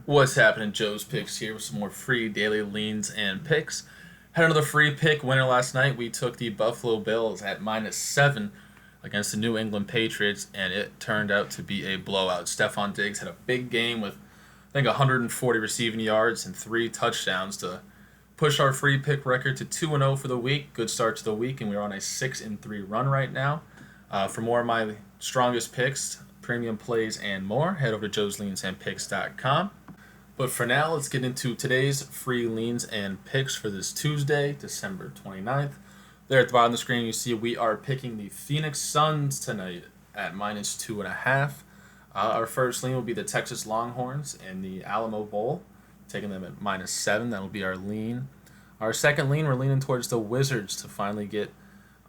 What's happening? Joe's Picks here with some more free daily leans and picks. Had another free pick winner last night. We took the Buffalo Bills at -7 against the New England Patriots, and it turned out to be a blowout. Stephon Diggs had a big game with, I think, 140 receiving yards and 3 touchdowns to push our free pick record to 2-0 for the week. Good start to the week, and we're on a 6-3 run right now. For more of my strongest picks, premium plays, and more, head over to joesleansandpicks.com. But for now, let's get into today's free leans and picks for this Tuesday, December 29th. There at the bottom of the screen, you see we are picking the Phoenix Suns tonight at -2.5. Our first lean will be the Texas Longhorns in the Alamo Bowl, taking them at -7. That will be our lean. Our second lean, we're leaning towards the Wizards to finally get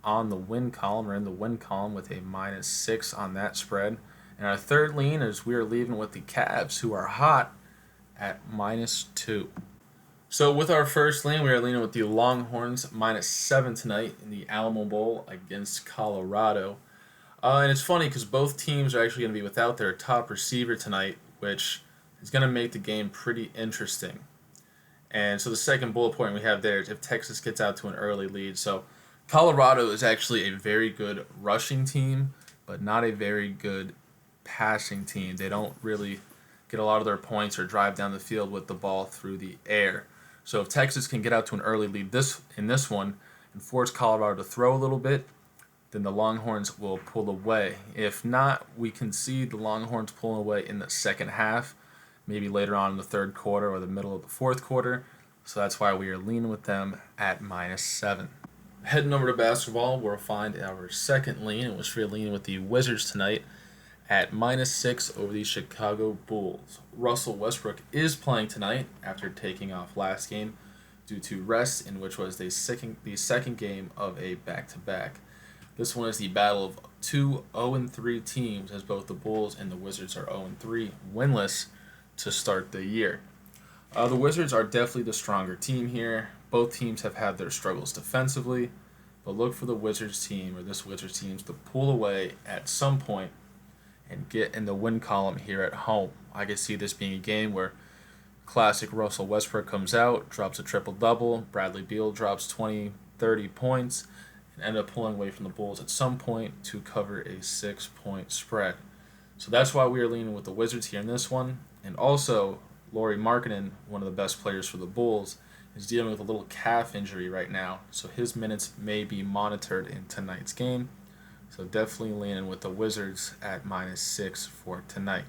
on the win column or in the win column with a -6 on that spread. And our third lean is we are leaving with the Cavs, who are hot, at -2. So with our first lean, we are leaning with the Longhorns -7 tonight in the Alamo Bowl against Colorado. And it's funny because both teams are actually going to be without their top receiver tonight, which is going to make the game pretty interesting. And so the second bullet point we have there is if Texas gets out to an early lead. So Colorado is actually a very good rushing team, but not a very good passing team. They don't really get a lot of their points or drive down the field with the ball through the air. So if Texas can get out to an early lead in this one and force Colorado to throw a little bit, then the Longhorns will pull away. If not, we can see the Longhorns pulling away in the second half, maybe later on in the third quarter or the middle of the fourth quarter. So that's why we are leaning with them at -7. Heading over to basketball, we'll find our second lean, in which we're leaning with the Wizards tonight at -6 over the Chicago Bulls. Russell Westbrook is playing tonight after taking off last game due to rest, in which was the second game of a back-to-back. This one is the battle of two 0-3 teams, as both the Bulls and the Wizards are 0-3 winless to start the year. The Wizards are definitely the stronger team here. Both teams have had their struggles defensively, but look for the Wizards team, or this Wizards team, to pull away at some point and get in the win column here at home. I can see this being a game where classic Russell Westbrook comes out, drops a triple-double, Bradley Beal drops 20, 30 points, and end up pulling away from the Bulls at some point to cover a 6-point spread. So that's why we are leaning with the Wizards here in this one. And also, Lauri Markkanen, one of the best players for the Bulls, is dealing with a little calf injury right now, so his minutes may be monitored in tonight's game. So definitely leaning with the Wizards at -6 for tonight.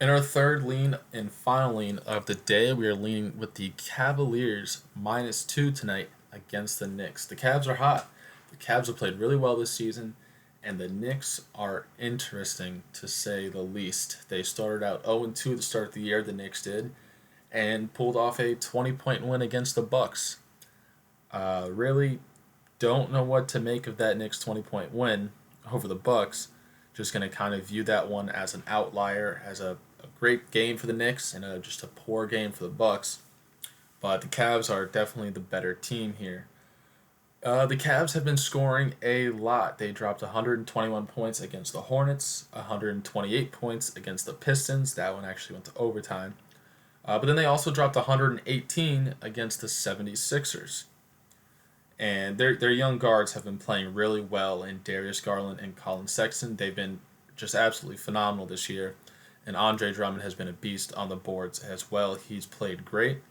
In our third lean and final lean of the day, we are leaning with the Cavaliers -2 tonight against the Knicks. The Cavs are hot. The Cavs have played really well this season, and the Knicks are interesting to say the least. They started out 0-2 to start the year, the Knicks did, and pulled off a 20-point win against the Bucks. Really don't know what to make of that Knicks 20-point win over the Bucks. Just going to kind of view that one as an outlier, as a great game for the Knicks and just a poor game for the Bucks. But the Cavs are definitely the better team here. The Cavs have been scoring a lot. They dropped 121 points against the Hornets, 128 points against the Pistons. That one actually went to overtime. But then they also dropped 118 against the 76ers. And their young guards have been playing really well in Darius Garland and Colin Sexton. They've been just absolutely phenomenal this year. And Andre Drummond has been a beast on the boards as well. He's played great.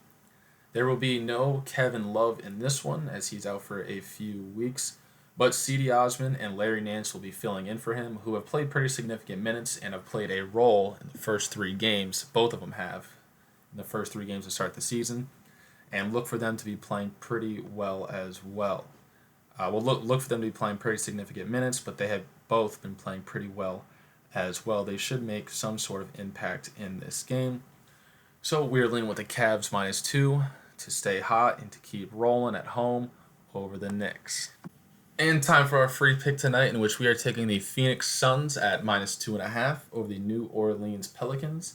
There will be no Kevin Love in this one, as he's out for a few weeks. But C.D. Osman and Larry Nance will be filling in for him, who have played pretty significant minutes and have played a role in the first 3 games. Both of them have in the first 3 games to start the season. And look for them to be playing pretty well as well. Look for them to be playing pretty significant minutes, but they have both been playing pretty well as well. They should make some sort of impact in this game. So we're leaning with the Cavs -2 to stay hot and to keep rolling at home over the Knicks. And time for our free pick tonight, in which we are taking the Phoenix Suns at -2.5 over the New Orleans Pelicans.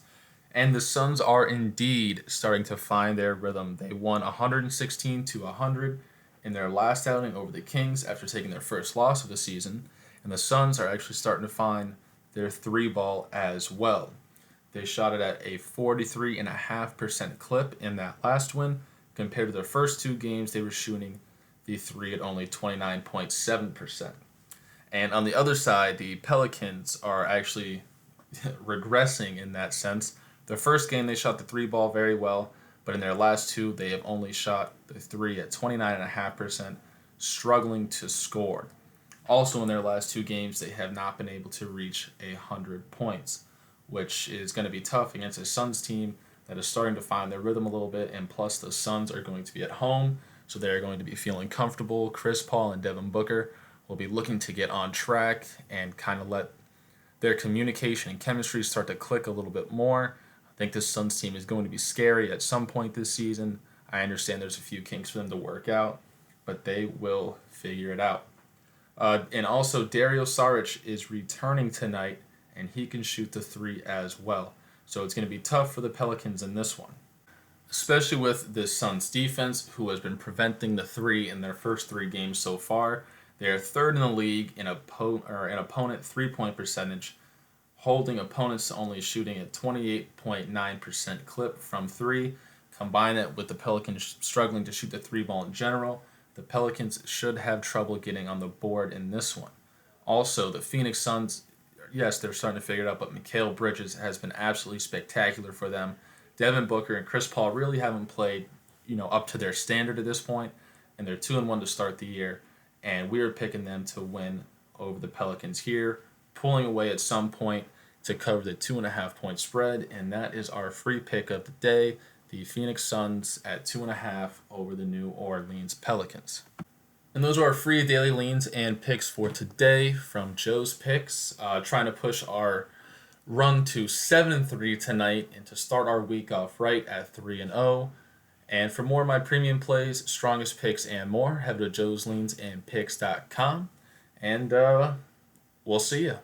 And the Suns are indeed starting to find their rhythm. They won 116-100 in their last outing over the Kings after taking their first loss of the season. And the Suns are actually starting to find their 3 ball as well. They shot it at a 43.5% clip in that last win. Compared to their first two games, they were shooting the three at only 29.7%. And on the other side, the Pelicans are actually regressing in that sense. Their first game, they shot the three ball very well, but in their last two, they have only shot the three at 29.5%, struggling to score. Also, in their last two games, they have not been able to reach 100 points, which is going to be tough against a Suns team that is starting to find their rhythm a little bit, and plus the Suns are going to be at home, so they're going to be feeling comfortable. Chris Paul and Devin Booker will be looking to get on track and kind of let their communication and chemistry start to click a little bit more. I think this Suns team is going to be scary at some point this season. I understand there's a few kinks for them to work out, but they will figure it out. And also, Dario Saric is returning tonight, and he can shoot the three as well. So it's going to be tough for the Pelicans in this one, especially with this Suns defense, who has been preventing the three in their first three games so far. They are third in the league in opponent three-point percentage, holding opponents to only shooting a 28.9% clip from three. Combine that with the Pelicans struggling to shoot the three ball in general, the Pelicans should have trouble getting on the board in this one. Also, the Phoenix Suns, yes, they're starting to figure it out, but Mikal Bridges has been absolutely spectacular for them. Devin Booker and Chris Paul really haven't played, up to their standard at this point, and they're 2-1 to start the year. And we are picking them to win over the Pelicans here, pulling away at some point to cover the 2.5-point spread, and that is our free pick of the day. The Phoenix Suns at 2.5 over the New Orleans Pelicans. And those are our free daily leans and picks for today from Joe's Picks. Trying to push our run to 7-3 tonight and to start our week off right at 3-0. And for more of my premium plays, strongest picks, and more, head to joesleansandpicks.com. And we'll see you.